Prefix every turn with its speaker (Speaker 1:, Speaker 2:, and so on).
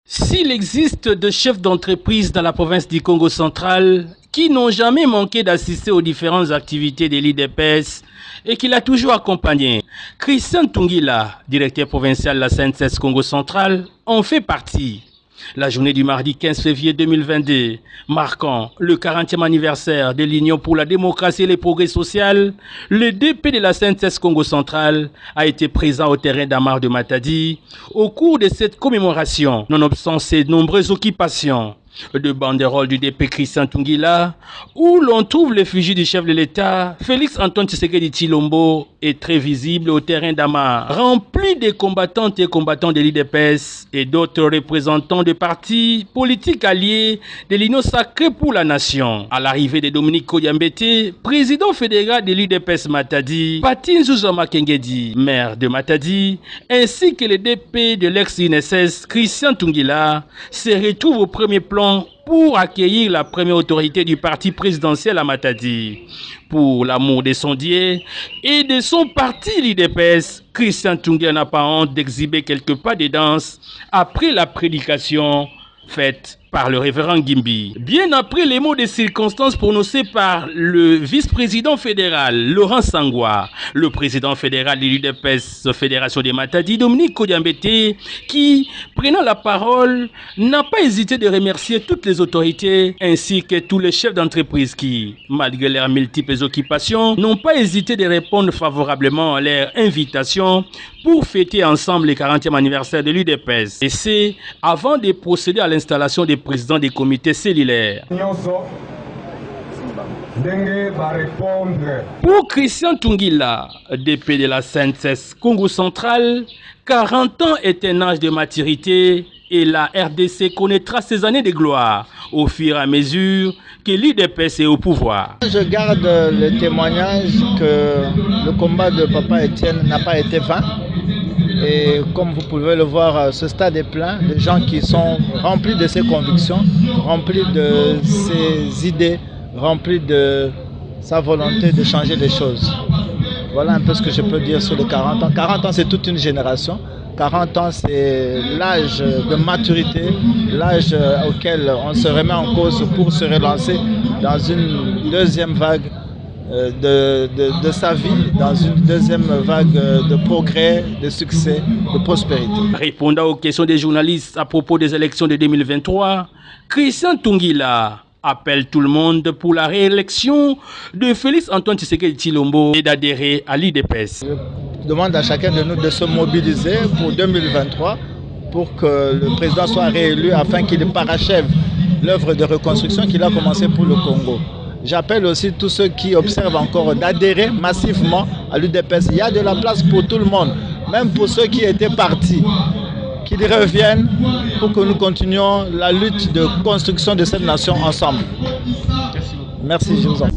Speaker 1: S'il existe de chefs d'entreprise dans la province du Congo central qui n'ont jamais manqué d'assister aux différentes activités de l'IDPS et qui l'a toujours accompagné, Christian Tungila, directeur provincial de la CNSS Congo central, en fait partie. La journée du mardi 15 février 2022, marquant le 40e anniversaire de l'Union pour la démocratie et le progrès social, le DP de la CNSS Congo central a été présent au terrain d'Amar de Matadi au cours de cette commémoration, nonobstant ses nombreuses occupations. De banderole du DP Christian Tungila, où l'on trouve l'effigie du chef de l'État, Félix Antoine Tshisekedi Tshilombo, est très visible au terrain d'Amar, rempli de combattantes et combattants de l'IDPS et d'autres représentants de partis politiques alliés de l'Union sacrée pour la nation. À l'arrivée de Dominique Koyambete, président fédéral de l'IDPS Matadi, Patin Zouza Makengedi, maire de Matadi, ainsi que le DP de l'ex-INSS Christian Tungila, se retrouvent au premier plan pour accueillir la première autorité du parti présidentiel à Matadi. Pour l'amour de son Dieu et de son parti l'IDPS, Christian Tungila n'a pas honte d'exhiber quelques pas de danse après la prédication faite par le révérend Gimbi. Bien après les mots de circonstance prononcés par le vice-président fédéral Laurent Sangwa, le président fédéral de l'UDPS Fédération des Matadi, Dominique Koyambete, qui, prenant la parole, n'a pas hésité de remercier toutes les autorités ainsi que tous les chefs d'entreprise qui, malgré leurs multiples occupations, n'ont pas hésité de répondre favorablement à leur invitation pour fêter ensemble le 40e anniversaire de l'UDPS. Et c'est avant de procéder à l'installation des présidents des comités cellulaires. Pour Christian Tungila, DP de la CNSS Congo central, 40 ans est un âge de maturité et la RDC connaîtra ses années de gloire au fur et à mesure que l'IDPS est au pouvoir.
Speaker 2: Je garde le témoignage que le combat de Papa Étienne n'a pas été vain. Et comme vous pouvez le voir, ce stade est plein de gens qui sont remplis de ses convictions, remplis de ses idées, remplis de sa volonté de changer les choses. Voilà un peu ce que je peux dire sur les 40 ans. 40 ans, c'est toute une génération. 40 ans, c'est l'âge de maturité, l'âge auquel on se remet en cause pour se relancer dans une deuxième vague de sa vie, dans une deuxième vague de progrès, de succès, de prospérité.
Speaker 1: Répondant aux questions des journalistes à propos des élections de 2023, Christian Tungila appelle tout le monde pour la réélection de Félix Antoine Tshisekedi Tshilombo et d'adhérer à l'IDPS.
Speaker 2: Je demande à chacun de nous de se mobiliser pour 2023 pour que le président soit réélu afin qu'il parachève l'œuvre de reconstruction qu'il a commencé pour le Congo. J'appelle aussi tous ceux qui observent encore d'adhérer massivement à l'UDPS. Il y a de la place pour tout le monde, même pour ceux qui étaient partis, qu'ils reviennent pour que nous continuions la lutte de construction de cette nation ensemble. Merci, je vous en prie.